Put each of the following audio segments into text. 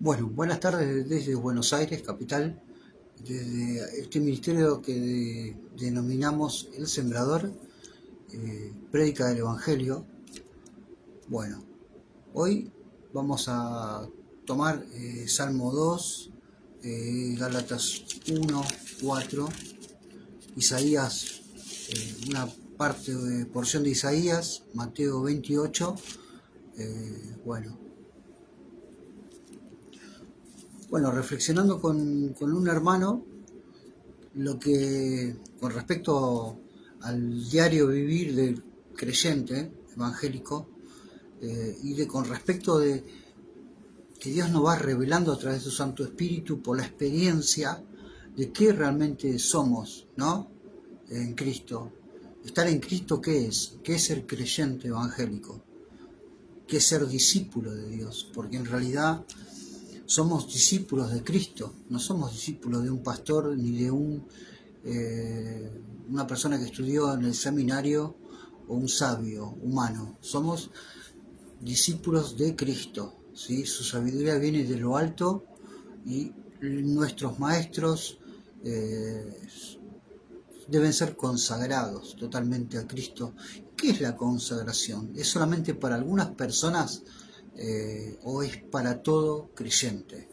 Bueno, buenas tardes desde Buenos Aires, capital, desde este ministerio que denominamos El Sembrador, prédica del Evangelio. Bueno, hoy vamos a tomar Salmo 2, Gálatas 1, 4, Isaías, una porción de Isaías, Mateo 28, bueno, reflexionando con un hermano, lo que con respecto al diario vivir del creyente evangélico, con respecto de que Dios nos va revelando a través de su Santo Espíritu por la experiencia de qué realmente somos, ¿no? En Cristo. Estar en Cristo, ¿qué es? ¿Qué es ser creyente evangélico? ¿Qué es ser discípulo de Dios? Porque en realidad somos discípulos de Cristo, no somos discípulos de un pastor ni de una persona que estudió en el seminario o un sabio humano. Somos discípulos de Cristo, ¿sí? Su sabiduría viene de lo alto y nuestros maestros eh, deben ser consagrados totalmente a Cristo. ¿Qué es la consagración? ¿Es solamente para algunas personas o es para todo creyente?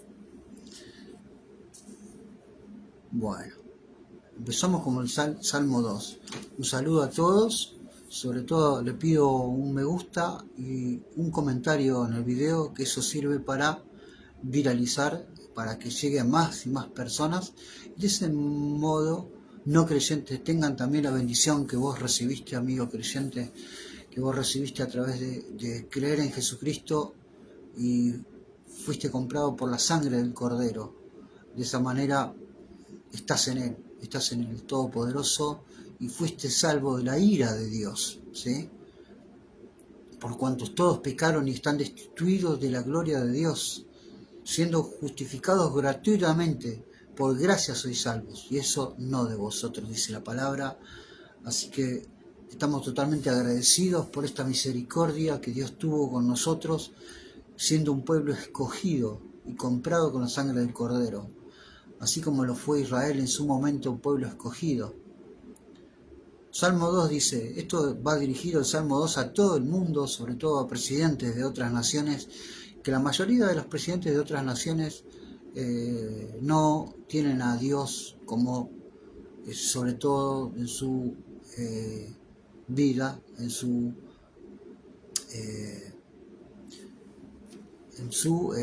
Bueno, empezamos con el Salmo 2. Un saludo a todos. Sobre todo le pido un me gusta y un comentario en el video, que eso sirve para viralizar, para que llegue a más y más personas. Y de ese modo, no creyentes tengan también la bendición que vos recibiste, amigo creyente, que vos recibiste a través de creer en Jesucristo y fuiste comprado por la sangre del Cordero. De esa manera estás en el Todopoderoso y fuiste salvo de la ira de Dios, ¿sí? Por cuantos todos pecaron y están destituidos de la gloria de Dios, siendo justificados gratuitamente, por gracia sois salvos, y eso no de vosotros, dice la palabra. Así que estamos totalmente agradecidos por esta misericordia que Dios tuvo con nosotros, siendo un pueblo escogido y comprado con la sangre del Cordero, así como lo fue Israel en su momento, un pueblo escogido. Salmo 2 dice, esto va dirigido el Salmo 2 a todo el mundo, sobre todo a presidentes de otras naciones, que la mayoría de los presidentes de otras naciones no tienen a Dios como, sobre todo en su vida, eh, en su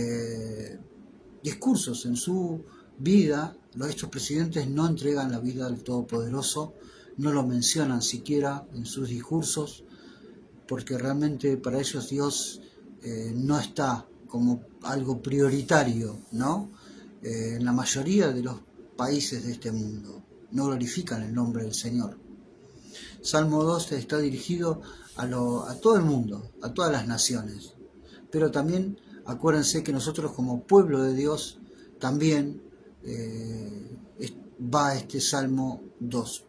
discursos, en su vida. Estos presidentes no entregan la vida al Todopoderoso, no lo mencionan siquiera en sus discursos, porque realmente para ellos Dios no está como algo prioritario, ¿no? En la mayoría de los países de este mundo no glorifican el nombre del Señor. Salmo 2 está dirigido a todo el mundo, a todas las naciones, pero también acuérdense que nosotros como pueblo de Dios también va este Salmo 2.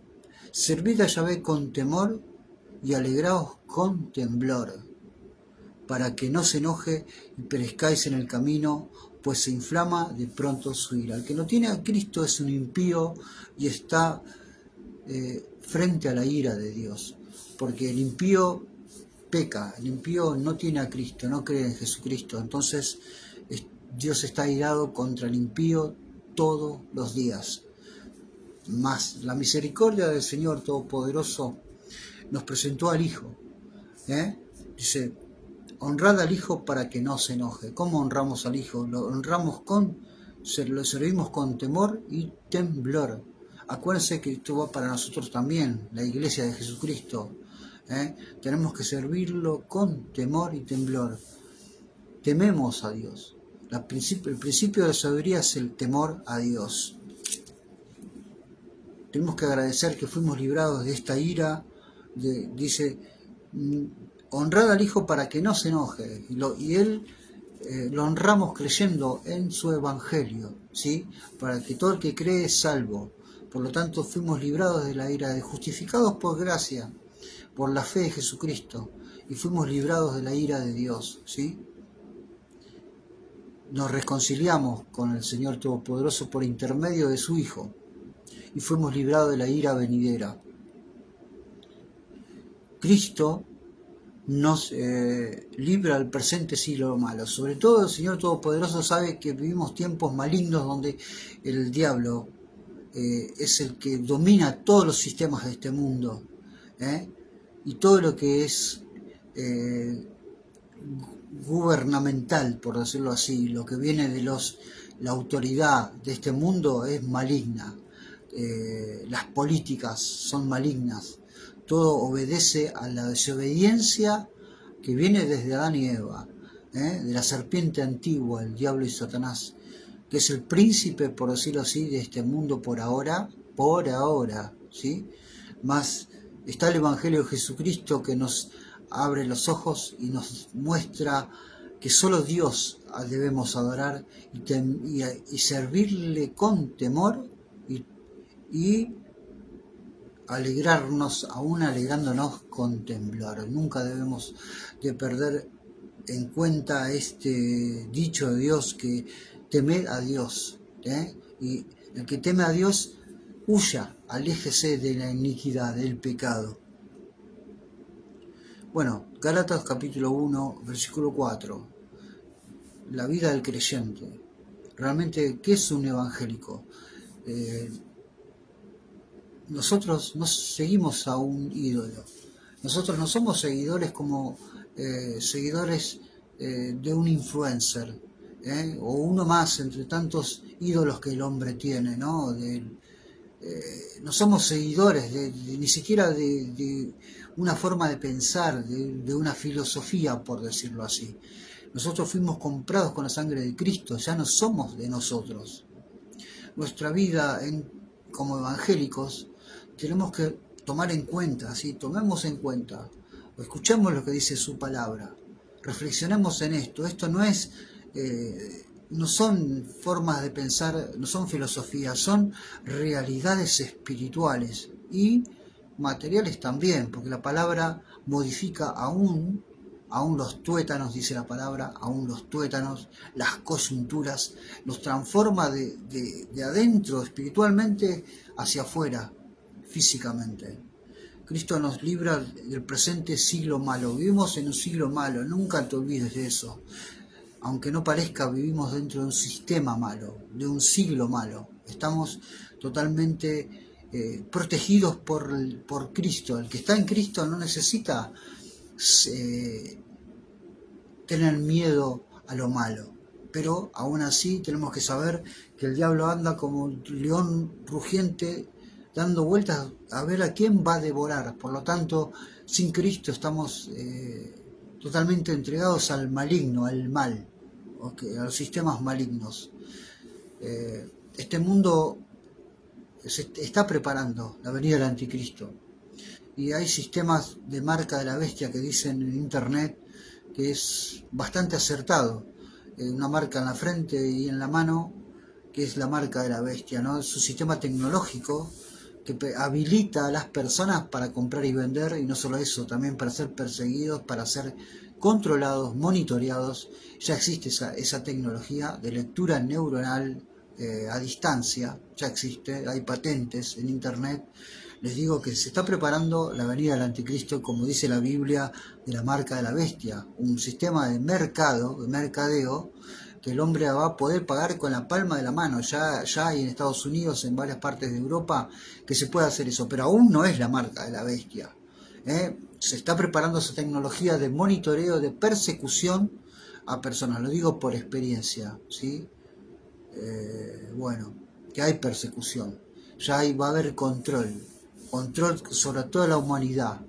Servid a Yahvé con temor y alegraos con temblor, para que no se enoje y perezcáis en el camino, pues se inflama de pronto su ira. El que no tiene a Cristo es un impío y está frente a la ira de Dios, porque el impío peca, el impío no tiene a Cristo, no cree en Jesucristo. Entonces Dios está airado contra el impío todos los días. Mas la misericordia del Señor Todopoderoso nos presentó al Hijo. Dice, honrad al Hijo para que no se enoje. ¿Cómo honramos al Hijo? Lo honramos lo servimos con temor y temblor. Acuérdense que esto va para nosotros también, la iglesia de Jesucristo. Tenemos que servirlo con temor y temblor. Tememos a Dios. El principio de la sabiduría es el temor a Dios. Tenemos que agradecer que fuimos librados de esta ira. Dice, honrad al Hijo para que no se enoje. Y Él lo honramos creyendo en su Evangelio, ¿sí? Para que todo el que cree es salvo. Por lo tanto, fuimos librados de la ira, justificados por gracia, por la fe de Jesucristo, y fuimos librados de la ira de Dios, ¿sí? nos reconciliamos con el Señor Todopoderoso por intermedio de su Hijo y fuimos librados de la ira venidera. Cristo nos libra al presente siglo malo. Sobre todo el Señor Todopoderoso sabe que vivimos tiempos malignos donde el diablo es el que domina todos los sistemas de este mundo, y todo lo que es gubernamental, por decirlo así, lo que viene de la autoridad de este mundo es maligna. Las políticas son malignas, todo obedece a la desobediencia que viene desde Adán y Eva, de la serpiente antigua, el diablo y Satanás, que es el príncipe, por decirlo así, de este mundo por ahora, ¿sí? Más está el Evangelio de Jesucristo que nos abre los ojos y nos muestra que solo Dios debemos adorar y servirle con temor y alegrarnos, aún alegrándonos con temblor. Nunca debemos de perder en cuenta este dicho de Dios, que temed a Dios, y el que teme a Dios huya, aléjese de la iniquidad, del pecado. Bueno, Gálatas capítulo 1, versículo 4. La vida del creyente. Realmente, ¿qué es un evangélico? Nosotros no seguimos a un ídolo. Nosotros no somos seguidores como seguidores de un influencer, o uno más entre tantos ídolos que el hombre tiene, ¿no? No somos seguidores ni siquiera de una forma de pensar, de una filosofía, por decirlo así. Nosotros fuimos comprados con la sangre de Cristo, ya no somos de nosotros. Nuestra vida como evangélicos tenemos que tomar en cuenta, ¿sí? Tomemos en cuenta, o escuchemos lo que dice su palabra, reflexionemos en esto. Esto no son formas de pensar, no son filosofías, son realidades espirituales y materiales también, porque la palabra modifica aún los tuétanos, dice la palabra, aún los tuétanos, las coyunturas, nos transforma de adentro espiritualmente hacia afuera, físicamente. Cristo nos libra del presente siglo malo. Vivimos en un siglo malo, nunca te olvides de eso. Aunque no parezca, vivimos dentro de un sistema malo, de un siglo malo. Estamos totalmente protegidos por Cristo. El que está en Cristo no necesita tener miedo a lo malo, pero aún así tenemos que saber que el diablo anda como un león rugiente dando vueltas a ver a quién va a devorar. Por lo tanto, sin Cristo estamos totalmente entregados al maligno, al mal, a los sistemas malignos. Este mundo se está preparando la venida del anticristo, y hay sistemas de marca de la bestia que dicen en internet que es bastante acertado. Una marca en la frente y en la mano, que es la marca de la bestia, ¿no? Es un sistema tecnológico que habilita a las personas para comprar y vender, y no solo eso, también para ser perseguidos, para ser controlados, monitoreados. Ya existe esa tecnología de lectura neuronal a distancia, ya existe, hay patentes en internet. Les digo que se está preparando la venida del anticristo, como dice la Biblia, de la marca de la bestia, un sistema de mercadeo, que el hombre va a poder pagar con la palma de la mano. Ya hay en Estados Unidos, en varias partes de Europa, que se puede hacer eso, pero aún no es la marca de la bestia. Se está preparando esa tecnología de monitoreo, de persecución a personas. Lo digo por experiencia, ¿sí? Bueno, que hay persecución, ya va a haber control sobre toda la humanidad,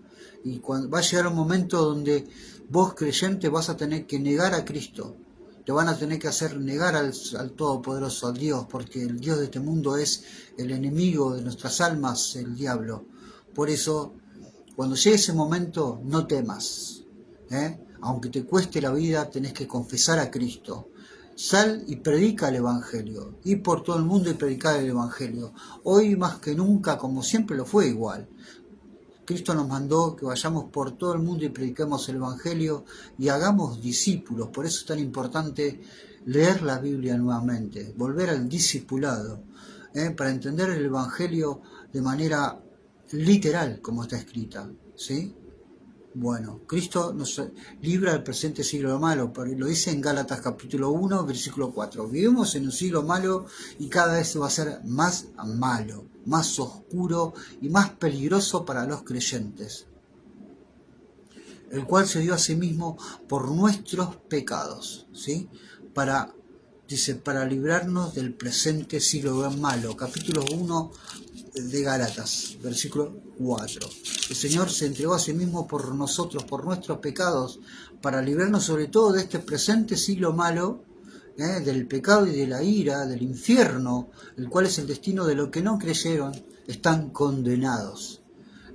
y va a llegar un momento donde vos, creyente, vas a tener que negar a Cristo, te van a tener que hacer negar al Todopoderoso, al Dios, porque el Dios de este mundo es el enemigo de nuestras almas, el diablo. Por eso, cuando llegue ese momento, no temas, aunque te cueste la vida, tenés que confesar a Cristo. Sal y predica el Evangelio, y por todo el mundo y predicar el Evangelio. Hoy más que nunca, como siempre lo fue igual. Cristo nos mandó que vayamos por todo el mundo y prediquemos el Evangelio y hagamos discípulos. Por eso es tan importante leer la Biblia nuevamente, volver al discipulado, para entender el Evangelio de manera literal, como está escrita, ¿sí? Bueno, Cristo nos libra del presente siglo malo, lo dice en Gálatas capítulo 1, versículo 4. Vivimos en un siglo malo y cada vez va a ser más malo, más oscuro y más peligroso para los creyentes, el cual se dio a sí mismo por nuestros pecados, ¿sí? Para librarnos del presente siglo malo. Capítulo 1 de Gálatas, versículo 4. El Señor se entregó a sí mismo por nosotros, por nuestros pecados, para librarnos sobre todo de este presente siglo malo, del pecado y de la ira, del infierno, el cual es el destino de los que no creyeron, están condenados.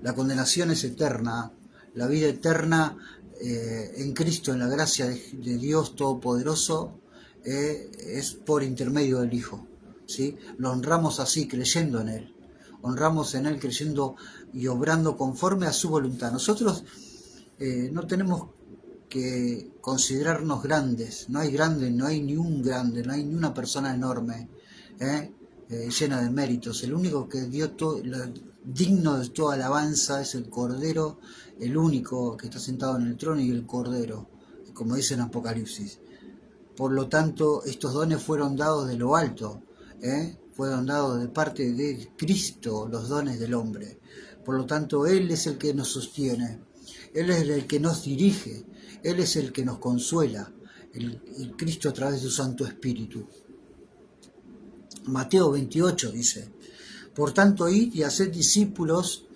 La condenación es eterna, la vida eterna en Cristo, en la gracia de Dios Todopoderoso, es por intermedio del Hijo, ¿sí? Lo honramos así, creyendo en Él. Honramos en Él creyendo y obrando conforme a su voluntad. Nosotros no tenemos que considerarnos grandes. No hay grande, no hay ni un grande, no hay ni una persona enorme, llena de méritos. El único que dio digno de toda alabanza es el Cordero, el único que está sentado en el trono, y el Cordero, como dice en Apocalipsis. Por lo tanto, estos dones fueron dados de lo alto, fueron dados de parte de Cristo, los dones del hombre. Por lo tanto, Él es el que nos sostiene, Él es el que nos dirige, Él es el que nos consuela, el Cristo a través de su Santo Espíritu. Mateo 28 dice: por tanto, id y haced discípulos.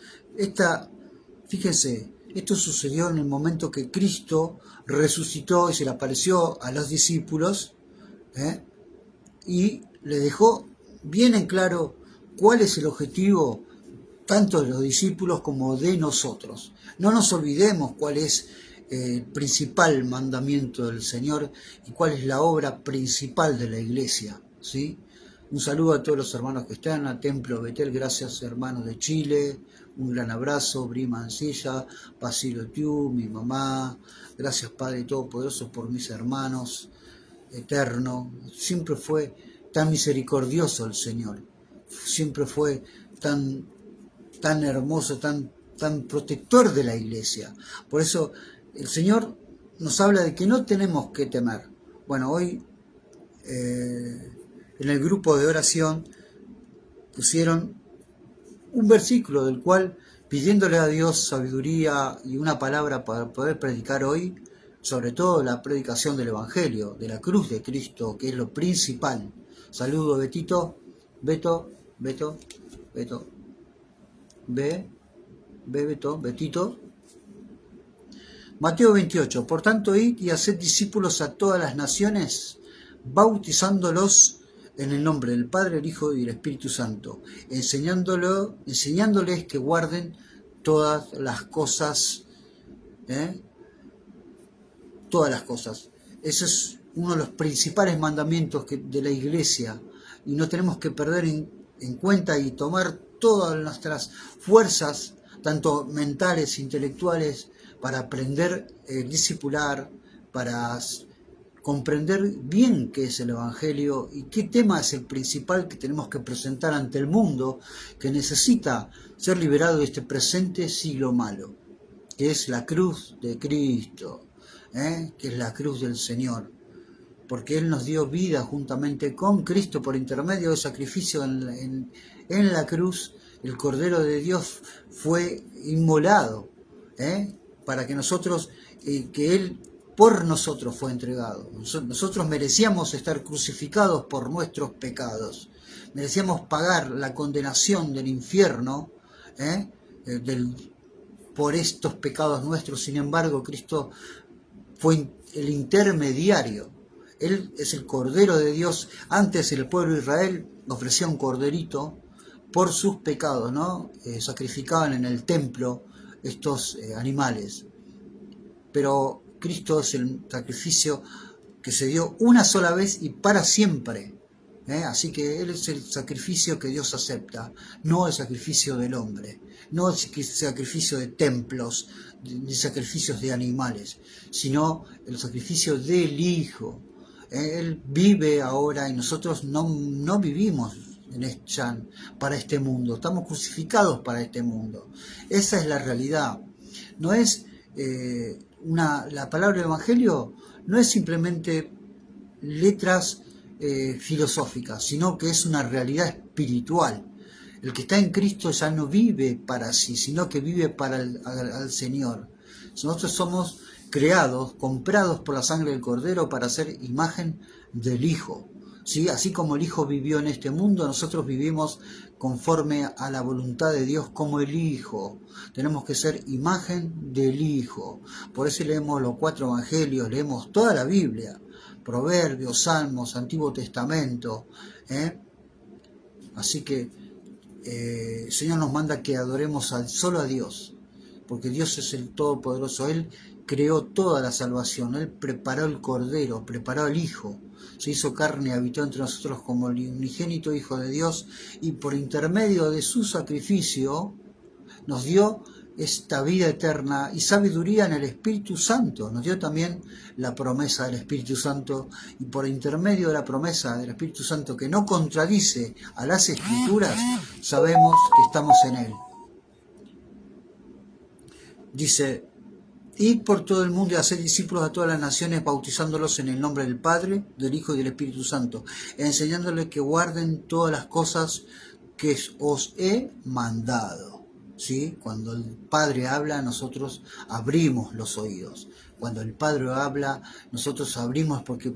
Fíjense, esto sucedió en el momento que Cristo resucitó y se le apareció a los discípulos, y le dejó bien en claro cuál es el objetivo tanto de los discípulos como de nosotros. No nos olvidemos cuál es el principal mandamiento del Señor y cuál es la obra principal de la iglesia, ¿sí? Un saludo a todos los hermanos que están a Templo Betel, gracias hermanos de Chile, un gran abrazo, Brima Ancilla, Basilio Tiu, mi mamá, gracias Padre Todopoderoso por mis hermanos, eterno. Siempre fue tan misericordioso el Señor, siempre fue tan hermoso, tan protector de la iglesia. Por eso el Señor nos habla de que no tenemos que temer. Bueno, hoy en el grupo de oración pusieron un versículo del cual, pidiéndole a Dios sabiduría y una palabra para poder predicar hoy, sobre todo la predicación del Evangelio, de la cruz de Cristo, que es lo principal. Saludo, Betito, Beto, Betito. Mateo 28. Por tanto, id y haced discípulos a todas las naciones, bautizándolos en el nombre del Padre, el Hijo y el Espíritu Santo, enseñándoles que guarden todas las cosas, todas las cosas. Ese es uno de los principales mandamientos de la iglesia, y no tenemos que perder en cuenta y tomar todas nuestras fuerzas, tanto mentales, intelectuales, para aprender, discipular, para comprender bien qué es el Evangelio y qué tema es el principal que tenemos que presentar ante el mundo, que necesita ser liberado de este presente siglo malo, que es la cruz de Cristo, que es la cruz del Señor, porque Él nos dio vida juntamente con Cristo por intermedio del sacrificio en la cruz. El Cordero de Dios fue inmolado, para que nosotros, que Él por nosotros fue entregado. Nosotros merecíamos estar crucificados por nuestros pecados, merecíamos pagar la condenación del infierno, por estos pecados nuestros. Sin embargo, Cristo fue el intermediario. Él es el Cordero de Dios. Antes el pueblo de Israel ofrecía un corderito por sus pecados, ¿no? Sacrificaban en el templo estos animales. Pero Cristo es el sacrificio que se dio una sola vez y para siempre. Así que Él es el sacrificio que Dios acepta, no el sacrificio del hombre, no el sacrificio de templos, ni sacrificios de animales, sino el sacrificio del Hijo. Él vive ahora y nosotros no vivimos ya para este mundo, estamos crucificados para este mundo. Esa es la realidad. No es la palabra evangelio no es simplemente letras filosóficas, sino que es una realidad espiritual. El que está en Cristo ya no vive para sí, sino que vive para al Señor. Nosotros somos creados, comprados por la sangre del Cordero para ser imagen del Hijo. ¿Sí? Así como el Hijo vivió en este mundo, nosotros vivimos conforme a la voluntad de Dios como el Hijo. Tenemos que ser imagen del Hijo. Por eso leemos los 4 evangelios, leemos toda la Biblia, Proverbios, Salmos, Antiguo Testamento. Así que el Señor nos manda que adoremos solo a Dios, porque Dios es el Todopoderoso. Él creó toda la salvación, Él preparó el Cordero, preparó al Hijo, se hizo carne y habitó entre nosotros como el unigénito Hijo de Dios, y por intermedio de su sacrificio nos dio esta vida eterna y sabiduría en el Espíritu Santo. Nos dio también la promesa del Espíritu Santo, y por intermedio de la promesa del Espíritu Santo, que no contradice a las Escrituras, sabemos que estamos en Él. Dice: id por todo el mundo y haced discípulos a todas las naciones, bautizándolos en el nombre del Padre, del Hijo y del Espíritu Santo, enseñándoles que guarden todas las cosas que os he mandado. ¿Sí? Cuando el Padre habla, nosotros abrimos los oídos. Cuando el Padre habla, nosotros abrimos, porque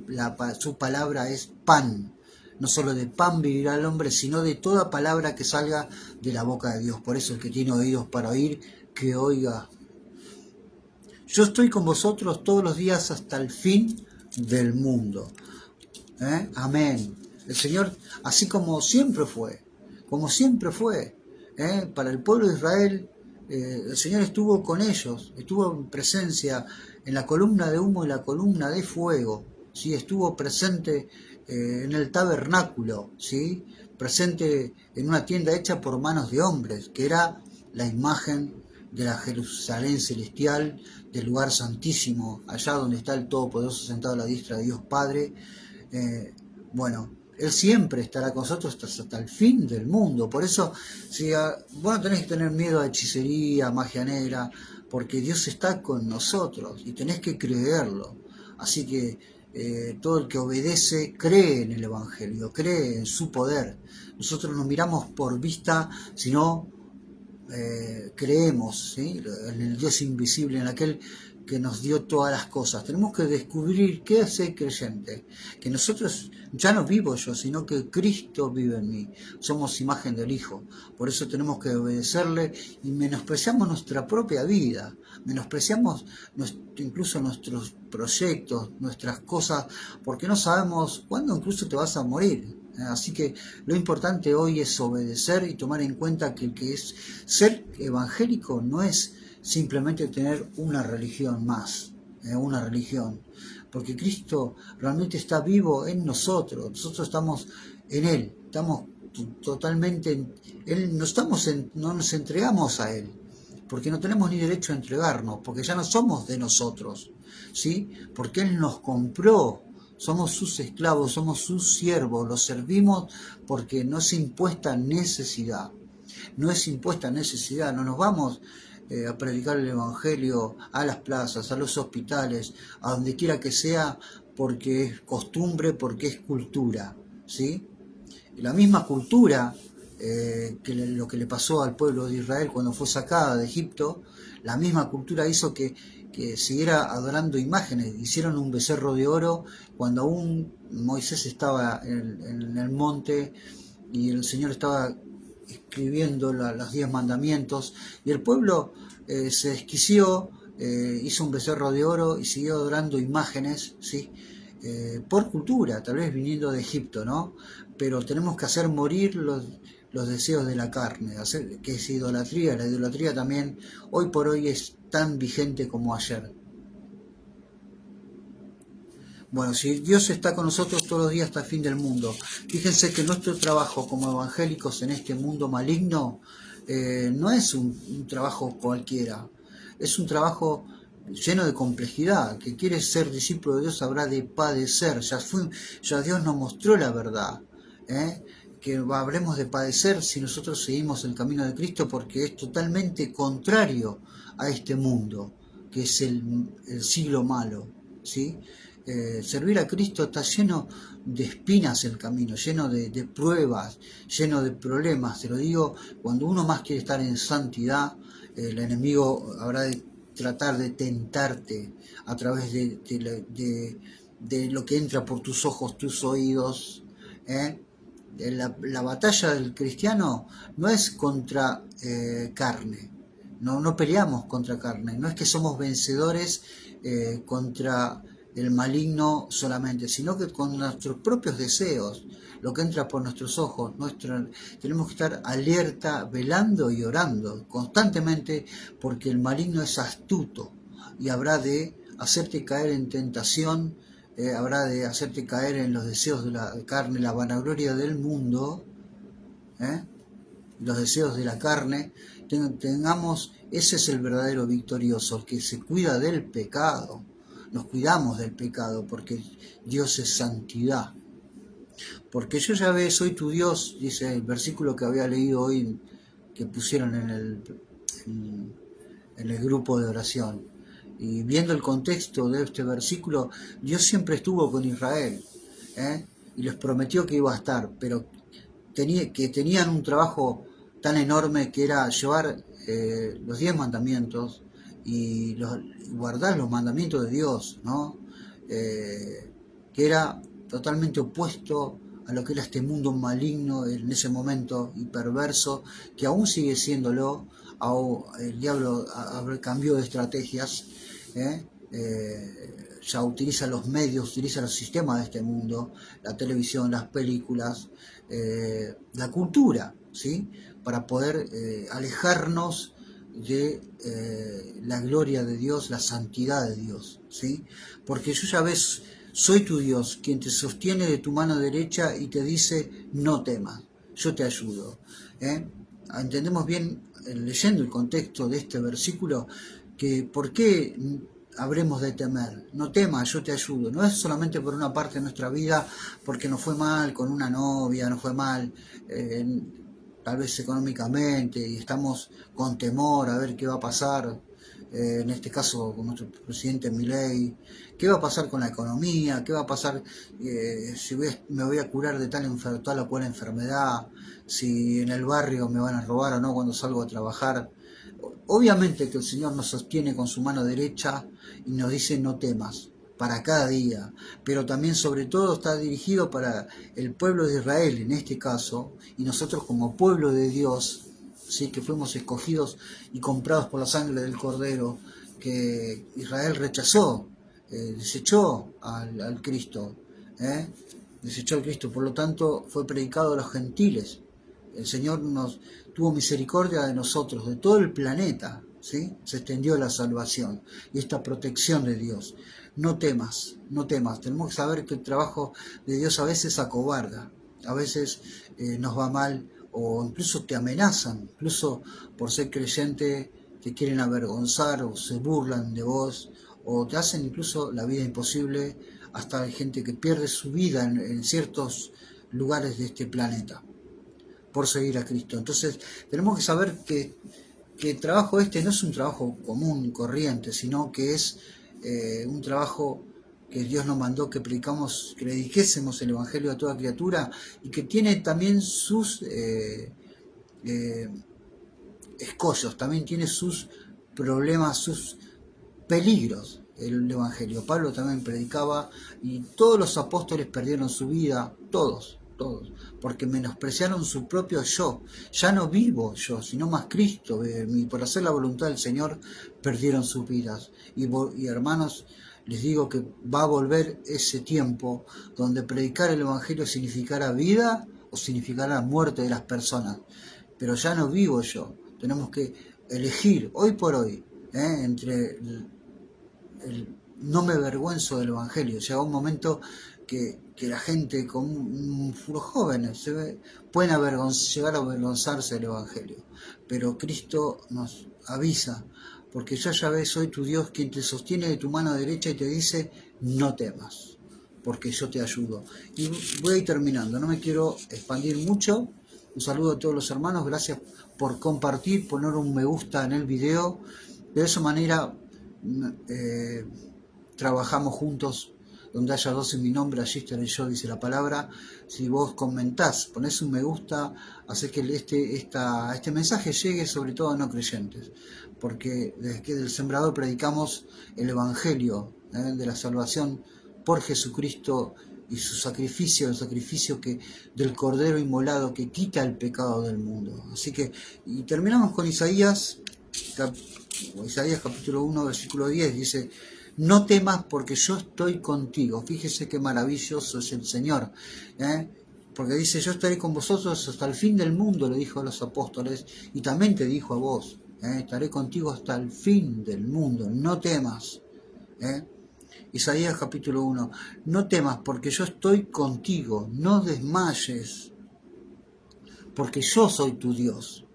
su palabra es pan. No solo de pan vivirá el hombre, sino de toda palabra que salga de la boca de Dios. Por eso el que tiene oídos para oír, que oiga. Yo estoy con vosotros todos los días hasta el fin del mundo. Amén. El Señor, así como siempre fue, para el pueblo de Israel, el Señor estuvo con ellos, estuvo en presencia en la columna de humo y la columna de fuego, ¿sí? Estuvo presente en el tabernáculo, ¿sí? Presente en una tienda hecha por manos de hombres, que era la imagen de la Jerusalén celestial, del lugar santísimo, allá donde está el Todopoderoso sentado a la diestra de Dios Padre. Él siempre estará con nosotros hasta el fin del mundo. Por eso, vos no tenés que tener miedo a hechicería, magia negra, porque Dios está con nosotros y tenés que creerlo. Así que todo el que obedece cree en el Evangelio, cree en su poder. Nosotros no miramos por vista, sino creemos, ¿sí? En el Dios invisible, en aquel que nos dio todas las cosas. Tenemos que descubrir qué es el creyente, que nosotros ya no vivo yo, sino que Cristo vive en mí. Somos imagen del Hijo, por eso tenemos que obedecerle, y menospreciamos nuestra propia vida, menospreciamos incluso nuestros proyectos, nuestras cosas, porque no sabemos cuándo incluso te vas a morir. Así que lo importante hoy es obedecer y tomar en cuenta que ser evangélico no es simplemente tener una religión más, una religión, porque Cristo realmente está vivo en nosotros estamos en Él, estamos totalmente en Él, no nos entregamos a Él, porque no tenemos ni derecho a entregarnos, porque ya no somos de nosotros, ¿sí? Porque Él nos compró. Somos sus esclavos, somos sus siervos, los servimos porque no es impuesta necesidad. No es impuesta necesidad, no nos vamos a predicar el Evangelio a las plazas, a los hospitales, a donde quiera que sea, porque es costumbre, porque es cultura, ¿sí? La misma cultura que lo que le pasó al pueblo de Israel cuando fue sacada de Egipto, la misma cultura hizo que siguiera adorando imágenes. Hicieron un becerro de oro cuando aún Moisés estaba en el monte y el Señor estaba escribiendo los 10 mandamientos, y el pueblo se desquició, hizo un becerro de oro y siguió adorando imágenes, ¿sí? Por cultura, tal vez viniendo de Egipto, ¿no? Pero tenemos que hacer morir los deseos de la carne, que es idolatría. La idolatría también hoy por hoy es tan vigente como ayer. Bueno, si Dios está con nosotros todos los días hasta el fin del mundo, fíjense que nuestro trabajo como evangélicos en este mundo maligno no es un trabajo cualquiera, es un trabajo lleno de complejidad. Que quiere ser discípulo de Dios habrá de padecer. Ya Dios nos mostró la verdad, ¿eh? Que habremos de padecer si nosotros seguimos el camino de Cristo, porque es totalmente contrario a este mundo, que es el siglo malo, ¿sí? Servir a Cristo está lleno de espinas el camino, lleno de pruebas, lleno de problemas. Te lo digo, cuando uno más quiere estar en santidad, el enemigo habrá de tratar de tentarte a través de lo que entra por tus ojos, tus oídos, ¿eh? La batalla del cristiano no es contra carne, no peleamos contra carne, no es que somos vencedores contra el maligno solamente, sino que con nuestros propios deseos, lo que entra por nuestros ojos, tenemos que estar alerta, velando y orando constantemente, porque el maligno es astuto y habrá de hacerte caer en tentación, habrá de hacerte caer en los deseos de la carne, la vanagloria del mundo, ¿eh? Los deseos de la carne. Ese es el verdadero victorioso, el que se cuida del pecado. Nos cuidamos del pecado porque Dios es santidad. Porque yo ya ve, soy tu Dios, dice el versículo que había leído hoy, que pusieron en el grupo de oración. Y viendo el contexto de este versículo, Dios siempre estuvo con Israel, ¿eh? Y les prometió que iba a estar, pero que tenían un trabajo tan enorme que era llevar los 10 mandamientos y guardar los mandamientos de Dios, ¿no? Que era totalmente opuesto a lo que era este mundo maligno en ese momento y perverso, que aún sigue siéndolo. El diablo cambió de estrategias, ¿eh? Ya utiliza los medios, utiliza los sistemas de este mundo, la televisión, las películas, la cultura, ¿sí? Para poder alejarnos de la gloria de Dios, la santidad de Dios, ¿sí? Porque yo ya ves, soy tu Dios, quien te sostiene de tu mano derecha y te dice, no temas, yo te ayudo, ¿eh? Entendemos bien, leyendo el contexto de este versículo, que por qué habremos de temer. No temas, yo te ayudo. No es solamente por una parte de nuestra vida, porque nos fue mal con una novia, nos fue mal tal vez económicamente y estamos con temor a ver qué va a pasar, en este caso con nuestro presidente Milei, qué va a pasar con la economía, qué va a pasar si me voy a curar de tal o cual enfermedad, si en el barrio me van a robar o no cuando salgo a trabajar. Obviamente que el Señor nos sostiene con su mano derecha y nos dice no temas para cada día, pero también sobre todo está dirigido para el pueblo de Israel en este caso, y nosotros como pueblo de Dios, ¿sí? Que fuimos escogidos y comprados por la sangre del Cordero, que Israel rechazó, desechó al Cristo, desechó al Cristo, por lo tanto fue predicado a los gentiles. El Señor tuvo misericordia de nosotros, de todo el planeta, ¿sí? Se extendió la salvación y esta protección de Dios. No temas, no temas. Tenemos que saber que el trabajo de Dios a veces acobarda, a veces nos va mal o incluso te amenazan, incluso por ser creyente te quieren avergonzar o se burlan de vos o te hacen incluso la vida imposible. Hasta hay gente que pierde su vida en ciertos lugares de este planeta por seguir a Cristo. Entonces tenemos que saber que el trabajo este no es un trabajo común y corriente, sino que es un trabajo que Dios nos mandó que predicamos, que le dijésemos el Evangelio a toda criatura, y que tiene también sus escollos, también tiene sus problemas, sus peligros. El Evangelio, Pablo también predicaba y todos los apóstoles perdieron su vida, todos, porque menospreciaron su propio yo. Ya no vivo yo, sino más Cristo. Y por hacer la voluntad del Señor perdieron sus vidas. Y hermanos, les digo que va a volver ese tiempo donde predicar el Evangelio significará vida o significará muerte de las personas. Pero ya no vivo yo. Tenemos que elegir hoy por hoy entre no me avergüenzo del Evangelio. Llega un momento que la gente, los jóvenes, pueden llegar a avergonzarse del Evangelio, pero Cristo nos avisa porque yo Yahvé soy tu Dios, quien te sostiene de tu mano derecha y te dice, no temas, porque yo te ayudo. Y voy a ir terminando, no me quiero expandir mucho. Un saludo a todos los hermanos, gracias por compartir, poner un me gusta en el video. De esa manera trabajamos juntos. Donde haya dos en mi nombre, allí estaré yo, dice la palabra. Si vos comentás, ponés un me gusta, hace que este mensaje llegue sobre todo a no creyentes, porque desde que del Sembrador predicamos el Evangelio de la salvación por Jesucristo y su sacrificio, el sacrificio del Cordero inmolado que quita el pecado del mundo. Así que, y terminamos con Isaías capítulo 1, versículo 10, dice, no temas porque yo estoy contigo. Fíjese qué maravilloso es el Señor, porque dice, yo estaré con vosotros hasta el fin del mundo, le dijo a los apóstoles, y también te dijo a vos, estaré contigo hasta el fin del mundo, no temas. Isaías capítulo 1, no temas porque yo estoy contigo, no desmayes, porque yo soy tu Dios,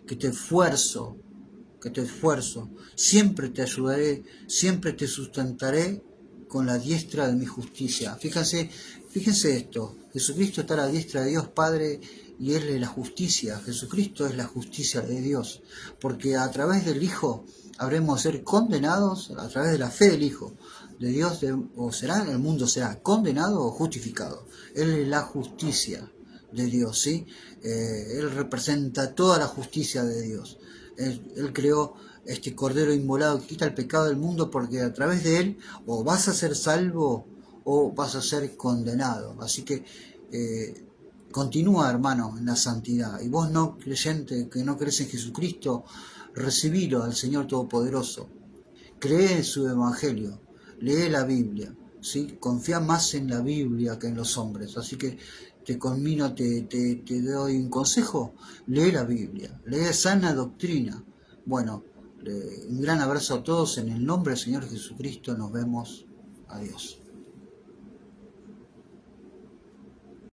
que te esfuerzo, siempre te ayudaré, siempre te sustentaré con la diestra de mi justicia. Fíjense esto, Jesucristo está a la diestra de Dios Padre y Él es la justicia. Jesucristo es la justicia de Dios, porque a través del Hijo habremos de ser condenados, a través de la fe del Hijo de Dios, el mundo será condenado o justificado. Él es la justicia de Dios, ¿sí? Él representa toda la justicia de Dios. Él creó este Cordero inmolado que quita el pecado del mundo, porque a través de él o vas a ser salvo o vas a ser condenado. Así que continúa, hermano, en la santidad. Y vos, no creyente, que no crees en Jesucristo, recibilo al Señor Todopoderoso. Cree en su Evangelio, lee la Biblia, ¿sí? Confía más en la Biblia que en los hombres. Así que te doy un consejo, lee la Biblia, lee sana doctrina. Bueno, un gran abrazo a todos, en el nombre del Señor Jesucristo, nos vemos, adiós.